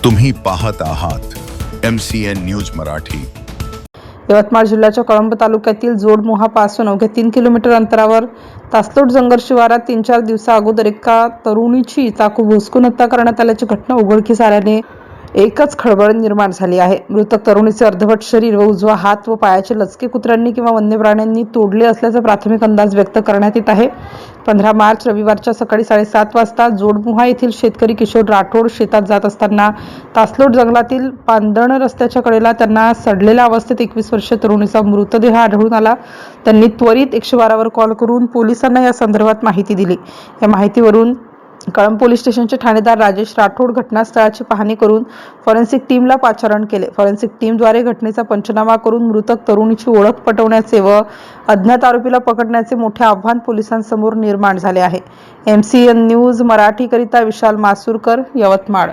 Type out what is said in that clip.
तुम्ही पाहत आहात MCN न्यूज मराठी। यवतमाळ जिल्ह्याच्या कळंब तालुक्यातील जोडमोहा पासून अवघ्या 3 किलोमीटर अंतरावर तासलोट जंगल शिवारात 3-4 दिवसाअगोदर एका तरुणीची चाकू भोसकून हत्या करण्यात आल्याची घटना उघडकीस आल्याने एकच खळबळ निर्माण झाली आहे। मृतक तरुणीचे अर्धवट शरीर व उजवा हात व पायाचे लचके कुत्र्यांनी किंवा वन्य प्राण्यांनी तोडले असल्याचा प्राथमिक अंदाज व्यक्त करण्यात येत आहे। 15 मार्च रविवारच्या सकाळी 7:30 वाजता जोडमोहा येथील शेतकरी किशोर राठोड शेतात जात असताना तासलोट जंगलातील पांदण रस्त्याच्या कडेला त्यांना सडलेल्या अवस्थेत 21 वर्षीय तरुणीचा मृतदेह आढळून आला। त्यांनी त्वरित 112 वर कॉल करून पोलिसांना या संदर्भात माहिती दिली। या माहितीवरून कळंब पोलीस स्टेशनचे ठाणेदार राजेश राठोड घटनास्थळाची पाहणी करून फॉरेन्सिक टीमला पाचारण केले। फॉरेन्सिक टीमद्वारे घटनेचा पंचनामा करून मृतक तरुणीची ओळख पटवण्याचे व अज्ञात आरोपीला पकडण्याचे मोठे आव्हान पोलिसांसमोर निर्माण झाले आहे। MCN न्यूज मराठी करिता विशाल मासुरकर, यवतमाळ।